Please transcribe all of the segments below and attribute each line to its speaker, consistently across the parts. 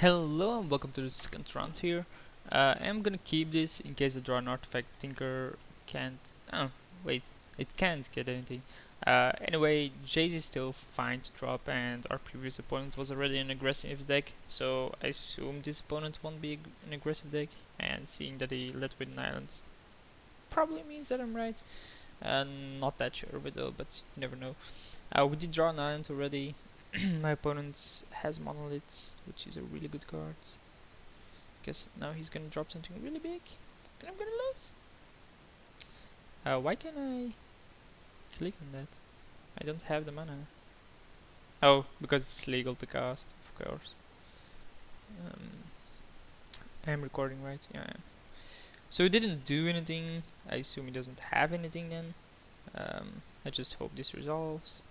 Speaker 1: Hello and welcome to the second round here. I'm gonna keep this in case I draw an artifact Tinker can't. Oh, wait, it can't get anything. Anyway, Jace is still fine to drop, and our previous opponent was already an aggressive deck, so I assume this opponent won't be an aggressive deck. And seeing that he led with an island probably means that I'm right. Not that sure of it though, but you never know. We did draw an island already. My opponent has monoliths, which is a really good card. Guess now he's gonna drop something really big, and I'm gonna lose. Why can't I click on that? I don't have the mana. Oh, because it's legal to cast, of course. Um, I'm recording, right? Yeah, I am. So he didn't do anything. I assume he doesn't have anything then. I just hope this resolves.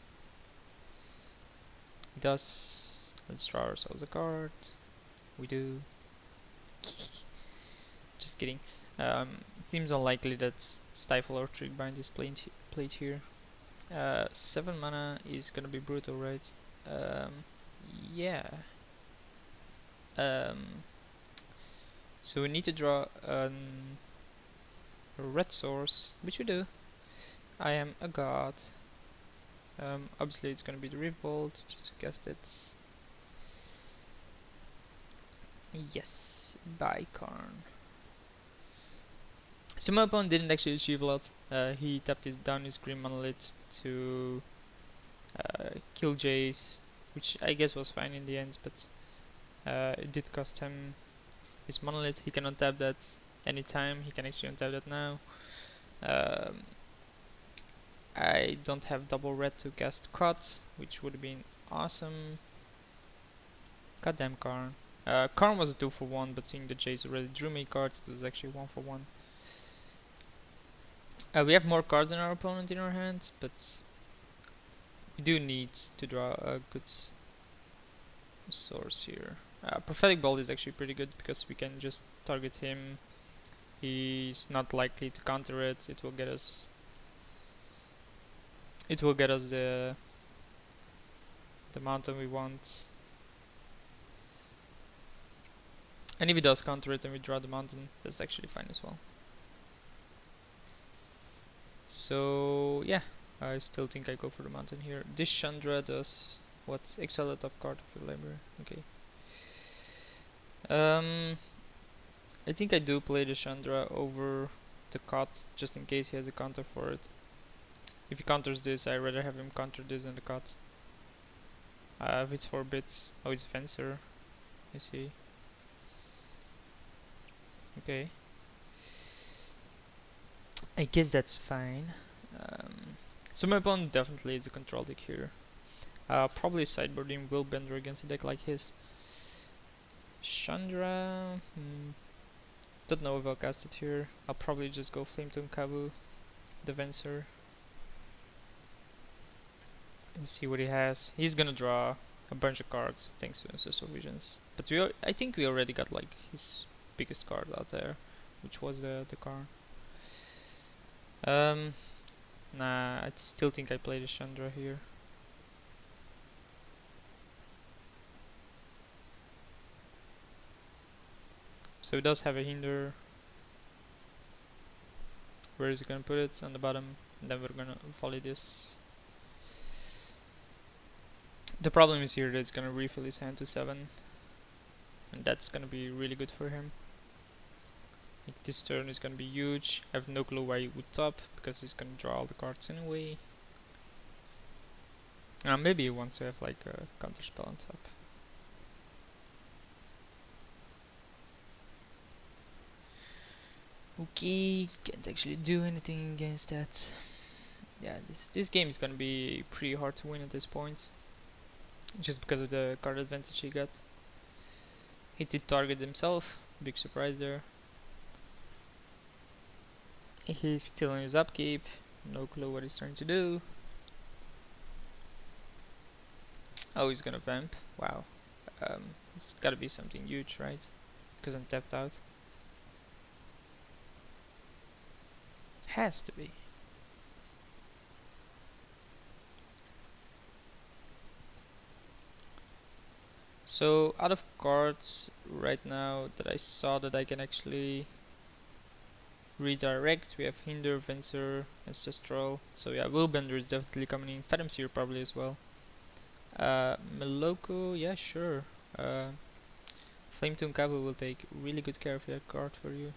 Speaker 1: It does. Let's draw ourselves a card. We do. Just kidding. It seems unlikely that Stifle or Trickbind is played here. 7 mana is gonna be brutal, right? Um, yeah. Um, so we need to draw a red source, which we do. I am a god. Obviously it's gonna be the Revolt, just guessed it. Yes, by Karn. So my opponent didn't actually achieve a lot. He tapped down his green monolith to kill Jace, which I guess was fine in the end, but it did cost him his monolith. He can untap that anytime. He can actually untap that now. Um, I don't have double red to cast Cut, which would have been awesome. Goddamn Karn. Karn was a 2 for 1, but seeing that Jace already drew me cards, it was actually 1 for 1. We have more cards than our opponent in our hands, but we do need to draw a good source here. Prophetic Bolt is actually pretty good because we can just target him. He's not likely to counter it. It will get us. It will get us the mountain we want. And if he does counter it and we draw the mountain, that's actually fine as well. So yeah, I still think I go for the mountain here. This Chandra does what? Exile the top card of your library. Okay. I think I do play the Chandra over the cut just in case he has a counter for it. If he counters this, I'd rather have him counter this than the cut. If it's 4 bits, oh, it's Fencer. I see. Okay. I guess that's fine. So my opponent definitely is a control deck here. Probably sideboarding Willbender against a deck like his. Chandra. Don't know if I'll cast it here. I'll probably just go Flametongue Kabu, the Venser, and see what he has. He's gonna draw a bunch of cards thanks to Ancestral Visions. But I think we already got like his biggest card out there, which was the card. Nah, I still think I play the Chandra here. So it does have a hinder. Where is he gonna put it? On the bottom. And then we're gonna volley this. The problem is here that it's gonna refill his hand to 7. And that's gonna be really good for him. Like this turn is gonna be huge. I have no clue why he would top, because he's gonna draw all the cards anyway. Maybe he wants to have like a counter spell on top. Okay, can't actually do anything against that. Yeah, this game is gonna be pretty hard to win at this point, just because of the card advantage he got. He did target himself, big surprise there. He's still in his upkeep, no clue what he's trying to do. Oh, he's gonna vamp, wow. It's gotta be something huge, right? Because I'm tapped out. Has to be. So out of cards right now that I saw that I can actually redirect, we have Hinder, Venser, Ancestral. So yeah, Willbender is definitely coming in. Phantom Seer probably as well. Meloko, yeah, sure. Flame Tune Cabo will take really good care of that card for you.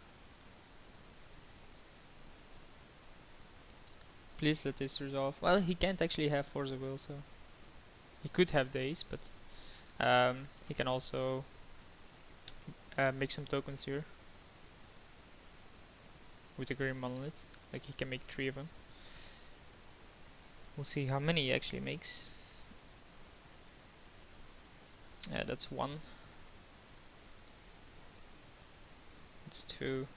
Speaker 1: Please let this resolve. Well, he can't actually have Force of Will, so he could have Daze, but he can also make some tokens here with a Green Monolith. Like he can make 3 of them. We'll see how many he actually makes. Yeah, that's 1. That's 2.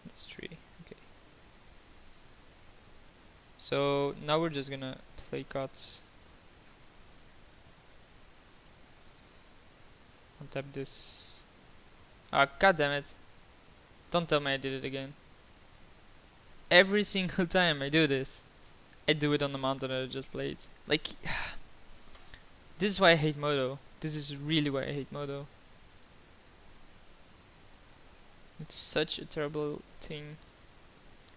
Speaker 1: That's 3. Okay. So now we're just gonna play cards. Untap this. Ah, god damn it. Don't tell me I did it again. Every single time I do this, I do it on the mountain that I just played. Like, this is why I hate Moto. This is really why I hate Moto. It's such a terrible thing.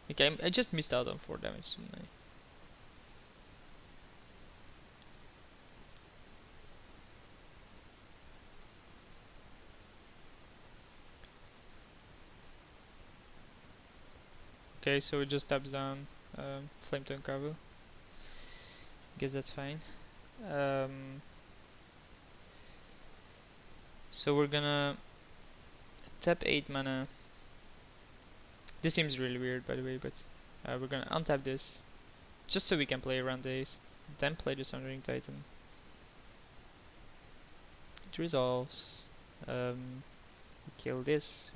Speaker 1: Like, I just missed out on 4 damage, didn't I? Okay, so it just taps down Flame Tongue Carvo. Guess that's fine. So we're gonna tap 8 mana. This seems really weird, by the way, but we're gonna untap this just so we can play around days. Then play the Sundering Titan. It resolves. We kill this,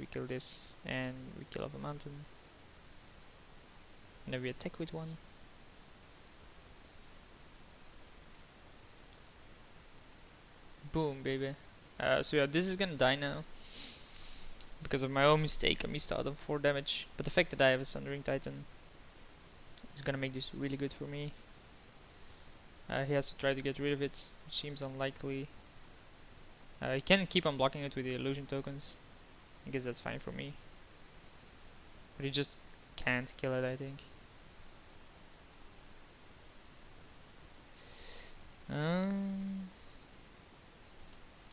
Speaker 1: and we kill off a mountain. And then we attack with 1. Boom, baby. So yeah, this is gonna die now. Because of my own mistake, I missed out on 4 damage. But the fact that I have a Sundering Titan is gonna make this really good for me. He has to try to get rid of it, which seems unlikely. He can keep on blocking it with the illusion tokens. I guess that's fine for me. But he just can't kill it, I think.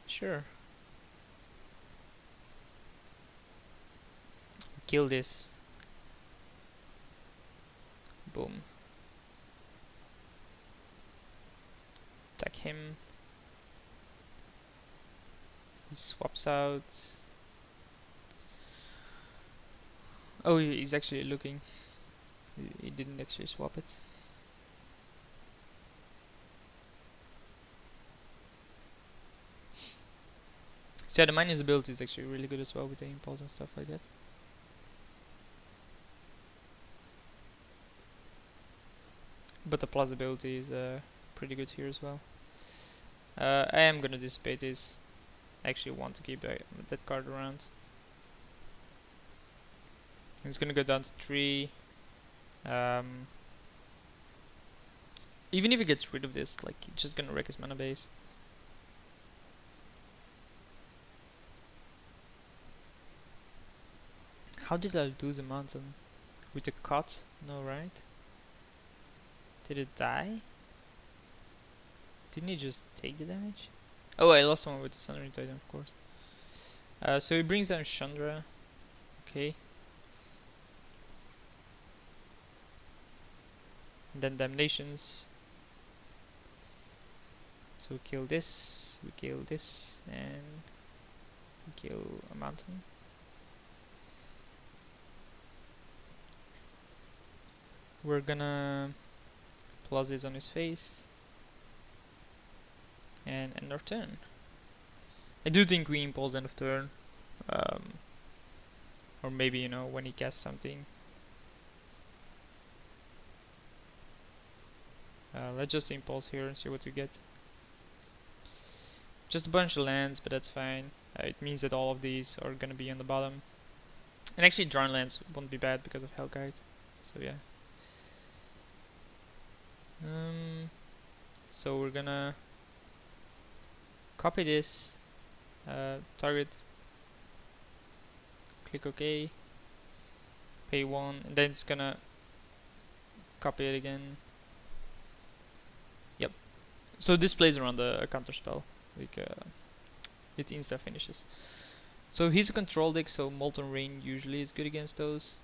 Speaker 1: Sure. Kill this. Boom. Attack him. He swaps out. Oh, he's actually looking. He didn't actually swap it. So yeah, the minus ability is actually really good as well with the impulse and stuff like that. But the plus ability is pretty good here as well. I am gonna dissipate this. I actually want to keep that card around. It's gonna go down to 3. Even if he gets rid of this, like, it's just gonna wreck his mana base. How did I lose a mountain? With a cut? No, right? Did it die? Didn't he just take the damage? Oh, I lost one with the Sundering Titan, of course. So he brings down Chandra. Okay. And then Damnations. So we kill this, and we kill a mountain. We're gonna plus this on his face and end our turn. I do think we impulse end of turn, or maybe, you know, when he casts something. Let's just impulse here and see what we get. Just a bunch of lands, but that's fine. It means that all of these are gonna be on the bottom. And actually drawn lands won't be bad because of Hellkite. So yeah. So we're gonna copy this, target, click OK, pay 1, and then it's gonna copy it again. Yep. So this plays around a counter spell, like it insta finishes. So he's a control deck, so Molten Rain usually is good against those,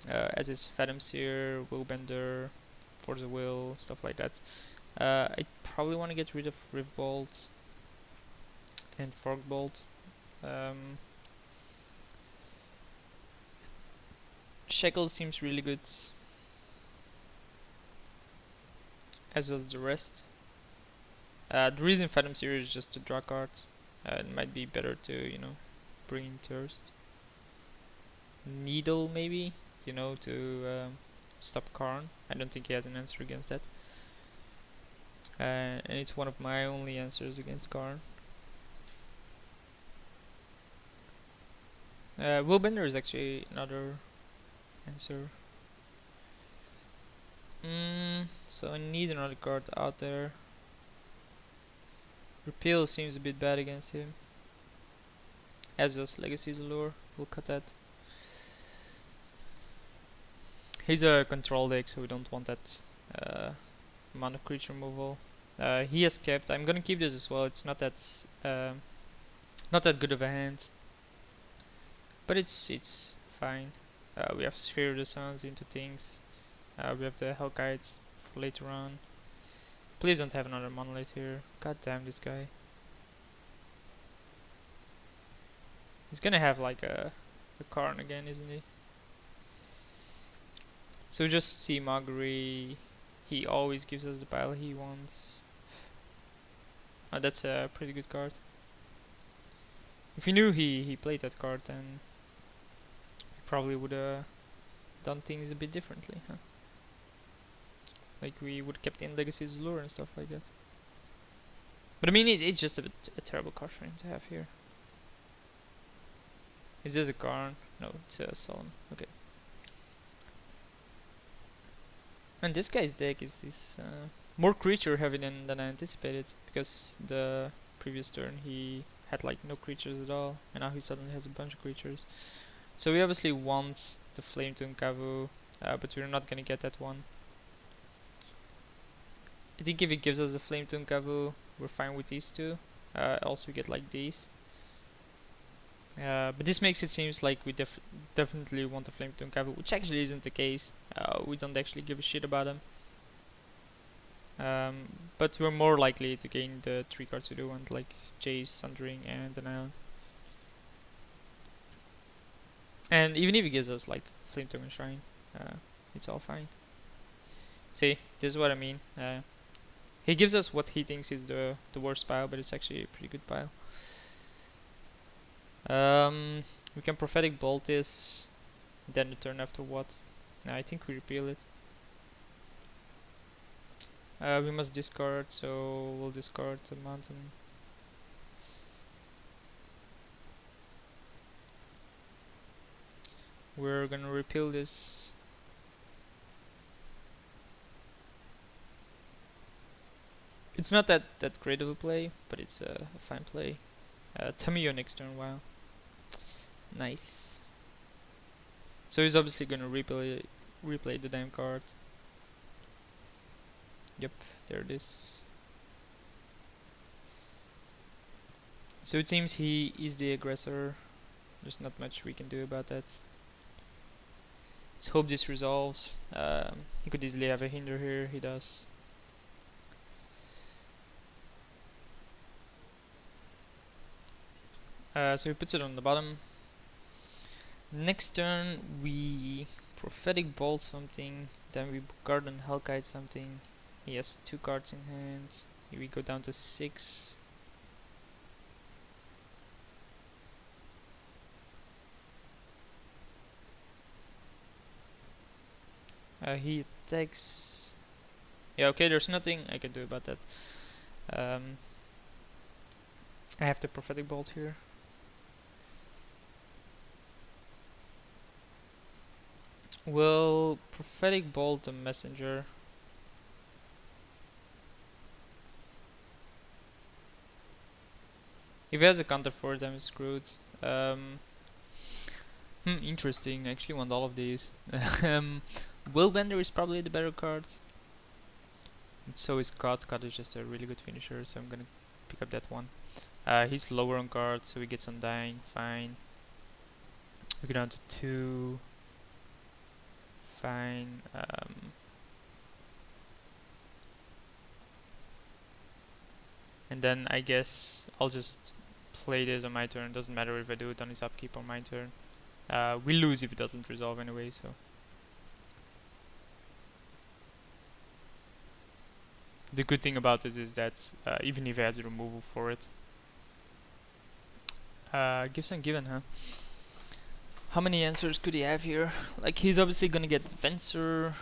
Speaker 1: as is Phantom Seer, Willbender, Force of Will, stuff like that. I probably want to get rid of Rift Bolt and Fork Bolt. Shackle seems really good, as does the rest. The reason Phantom Seer is just to draw cards. It might be better to, bring in Thirst. Needle, maybe, to stop Karn. I don't think he has an answer against that. And it's one of my only answers against Karn. Willbender is actually another answer. So I need another card out there. Repeal seems a bit bad against him. As does Legacy's Allure. We'll cut that. He's a control deck, so we don't want that amount of creature removal. He has kept. I'm gonna keep this as well. It's not that good of a hand, but it's fine. We have Sphere of the Suns into things. We have the Hellkites for later on. Please don't have another Monolith here. God damn this guy. He's gonna have like a Karn again, isn't he? So just Team Augury. He always gives us the pile he wants. Oh, that's a pretty good card. If you knew he played that card, then he probably would have done things a bit differently, huh? Like we would have kept in Legacy's Lure and stuff like that. But I mean, it's just a terrible card for him to have here. Is this a Karn? No, it's a Solemn. Okay. And this guy's deck is more creature heavy than I anticipated, because the previous turn he had like no creatures at all, and now he suddenly has a bunch of creatures. So we obviously want the Flame Tune Kavu, but we're not gonna get that one. I think if it gives us a Flame Tune Kavu, we're fine with these two. Also we get like these. But this makes it seems like we definitely want the Flame Tune Kavu, which actually isn't the case. We don't actually give a shit about them. But we're more likely to gain the 3 cards we do want, like Jace, Sundering, and an Island. And even if he gives us like Flame Tongue and Shrine, it's all fine. See, this is what I mean. He gives us what he thinks is the worst pile, but it's actually a pretty good pile. We can Prophetic Bolt this, then the turn after what? I think we repeal it. We must discard, so we'll discard the mountain. We're gonna repeal this. It's not that great of a play, but it's a fine play. Tamiyo next turn, wow. Nice. So he's obviously gonna replay the damn card. Yep, there it is. So it seems he is the aggressor. There's not much we can do about that. Let's hope this resolves. He could easily have a hinder here, he does. So he puts it on the bottom. Next turn we Prophetic Bolt something, then we Garden Hellkite something. He has 2 cards in hand. Here we go down to 6. He attacks. Yeah, okay, there's nothing I can do about that. I have the Prophetic Bolt here. Will Prophetic Bolt the Messenger? If he has a counter for it, I'm screwed. Interesting. I actually want all of these. Willbender is probably the better card. And so is Cut. Cut is just a really good finisher, so I'm gonna pick up that one. He's lower on cards, so he gets Undying. Fine. We go down to 2. Fine. And then I guess I'll just play this on my turn. Doesn't matter if I do it on his upkeep on my turn. We lose if it doesn't resolve anyway, so. The good thing about it is that even if he has a removal for it. Gives and given, huh? How many answers could he have here? Like, he's obviously gonna get Fencer.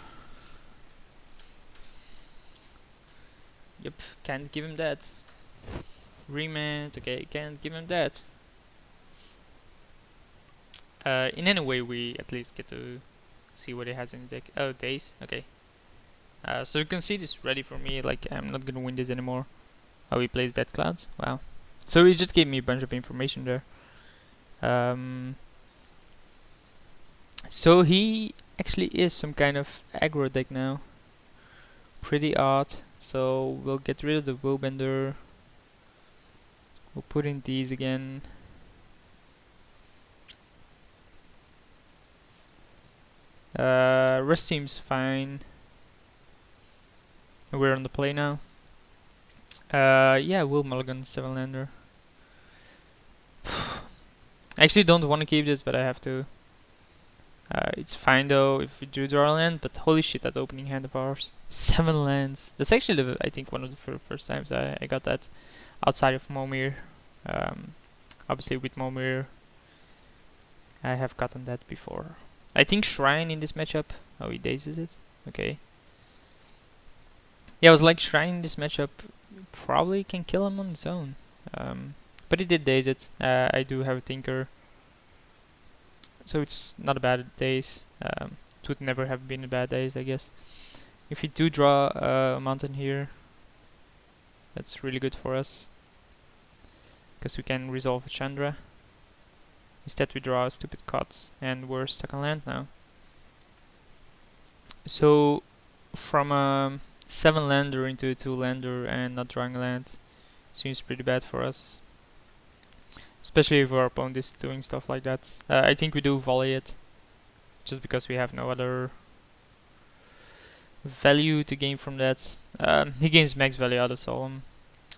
Speaker 1: Yep, can't give him that. Remand, okay, can't give him that. In any way, we at least get to see what he has in his deck. Oh, Days, okay. So you can see this ready for me, like, I'm not gonna win this anymore. How he plays Dead Clouds, wow. So he just gave me a bunch of information there. So he actually is some kind of aggro deck now. Pretty odd. So we'll get rid of the Willbender. We'll put in these again. Rest seems fine. We're on the play now. Yeah, Will Mulligan 7-lander. I actually don't want to keep this, but I have to. It's fine though if we do draw a land, but holy shit, that opening hand of ours. 7 lands. That's actually, I think, one of the first times I got that outside of Momir. Obviously with Momir, I have gotten that before. I think Shrine in this matchup. Oh, he dazes it. Okay. Yeah, I was like, Shrine in this matchup probably can kill him on its own. But he did daze it. I do have a Tinker. So it's not a bad daze. It would never have been a bad daze, I guess. If we do draw a mountain here, that's really good for us. Because we can resolve a Chandra. Instead we draw a stupid cut, and we're stuck on land now. So from a 7-lander into a 2-lander and not drawing a land seems pretty bad for us. Especially if our opponent is doing stuff like that. I think we do volley it, just because we have no other value to gain from that. He gains max value out of Solemn,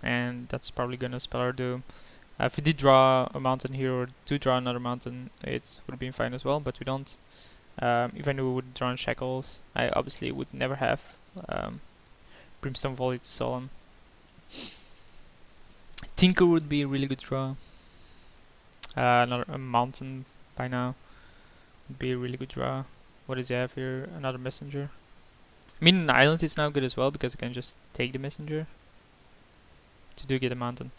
Speaker 1: and that's probably gonna spell our doom. If we did draw a mountain here or do draw another mountain, it would have been fine as well, but we don't. If I knew we would draw in Shackles, I obviously would never have Brimstone Volley to Solemn. Tinker would be a really good draw. Another a mountain by now would be a really good draw. What does he have here? Another messenger. I mean, an island is now good as well because I can just take the messenger to do get a mountain.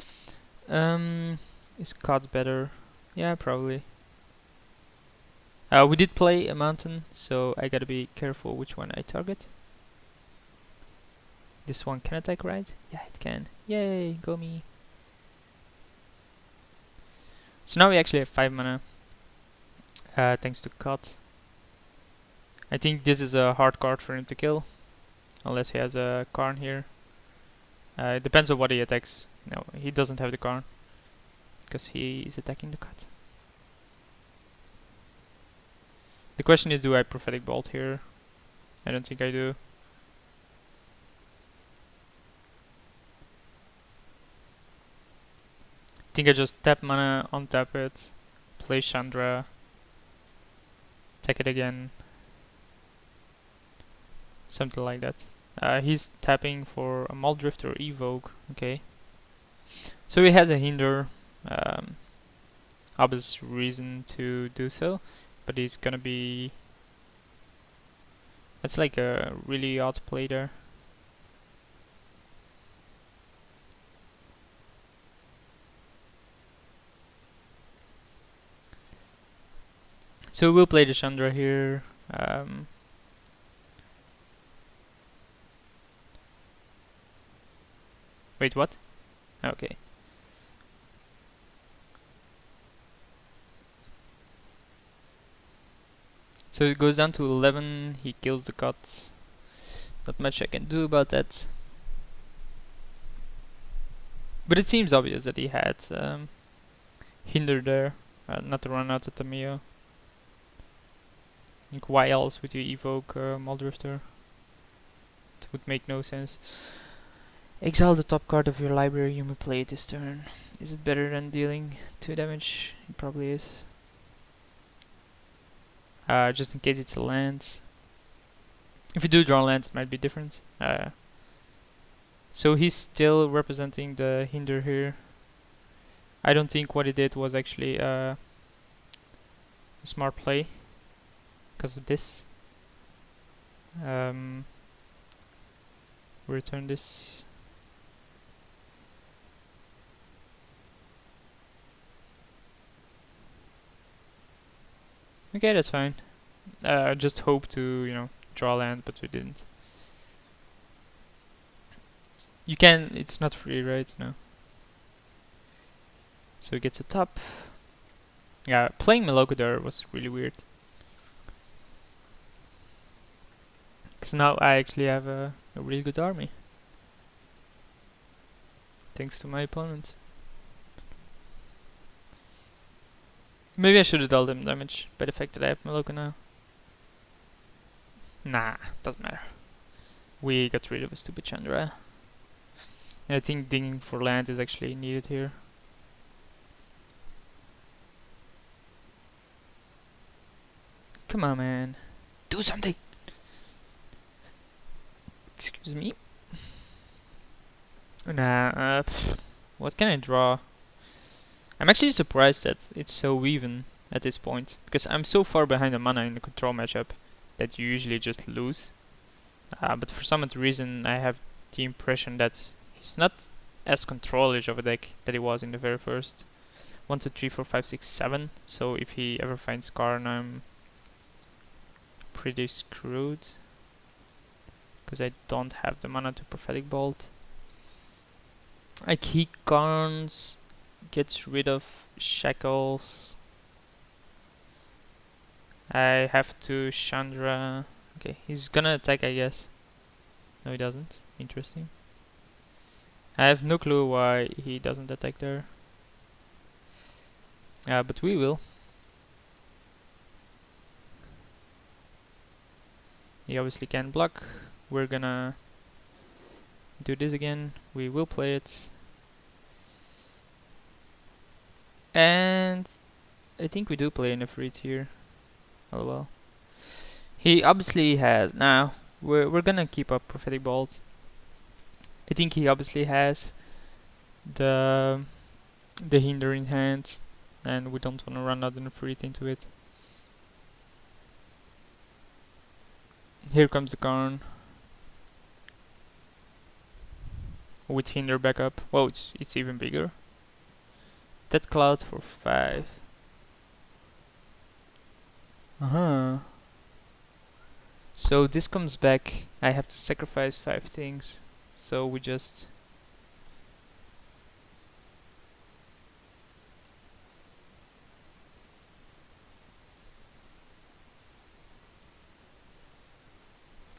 Speaker 1: Is Cod better? Yeah, probably. We did play a mountain, so I gotta be careful which one I target. This one can attack, right? Yeah, it can. Yay, go me. So now we actually have 5 mana, thanks to Cut. I think this is a hard card for him to kill, unless he has a Karn here. It depends on what he attacks. No, he doesn't have the Karn, because he is attacking the Cut. The question is, do I Prophetic Bolt here? I don't think I do. I think I just tap mana, untap it, play Chandra, attack it again. Something like that. He's tapping for a Muldrift or Evoke, okay. So he has a hinder, obvious reason to do so, but he's gonna be... That's like a really odd play there. So we'll play the Chandra here. Wait, what? Okay. So it goes down to 11, he kills the cut. Not much I can do about that. But it seems obvious that he had hinder there, not to run out of Tamiyo. I think why else would you evoke Muldrifter? It would make no sense. Exile the top card of your library, you may play it this turn. Is it better than dealing 2 damage? It probably is. Just in case it's a land. If you do draw land, it might be different. So he's still representing the hinder here. I don't think what he did was actually a smart play because of this. Return this. Okay, that's fine. Just hope to, draw land, but we didn't. You can, it's not free, right? No. So he gets a top. Yeah, playing Meloko there was really weird. Because now I actually have a really good army. Thanks to my opponent. Maybe I should have dealt him damage by the fact that I have Meloko now. Nah, doesn't matter. We got rid of a stupid Chandra. And I think digging for land is actually needed here. Come on, man. Do something! Excuse me. Nah, what can I draw? I'm actually surprised that it's so even at this point, because I'm so far behind the mana in the control matchup that you usually just lose. But for some odd reason I have the impression that he's not as controlish of a deck that he was in the very first. 1, 2, 3, 4, 5, 6, 7. So if he ever finds Karn, I'm pretty screwed, because I don't have the mana to Prophetic Bolt. Like he Karns, gets rid of Shackles. I have to Chandra. Okay, he's gonna attack, I guess. No, he doesn't. Interesting. I have no clue why he doesn't attack there. But we will. He obviously can block. We're gonna do this again. We will play it. And I think we do play an Ifrit here. Oh well. He obviously has. Now, we're gonna keep up Prophetic Bolt. I think he obviously has the hinder in hand, and we don't want to run out an Ifrit into it. Here comes the Karn. With hinder backup. Whoa, it's even bigger. That cloud for 5. So this comes back. I have to sacrifice 5 things. So we just...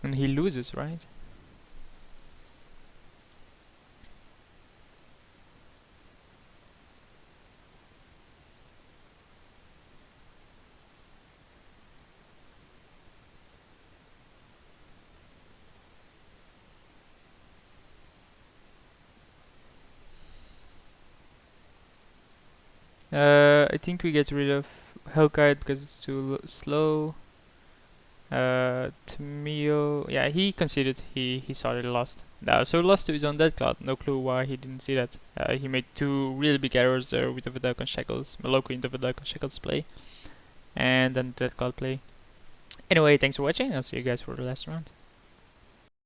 Speaker 1: And he loses, right? I think we get rid of Hellkite because it's too slow. Tamiyo, yeah, he conceded. He saw that he lost. So lost to his own Dead Cloud. No clue why he didn't see that. He made 2 really big errors there with the Vidalcan Shackles, Meloko in the Vidalcan Shackles play, and then Dead Cloud play. Anyway, thanks for watching. I'll see you guys for the last round.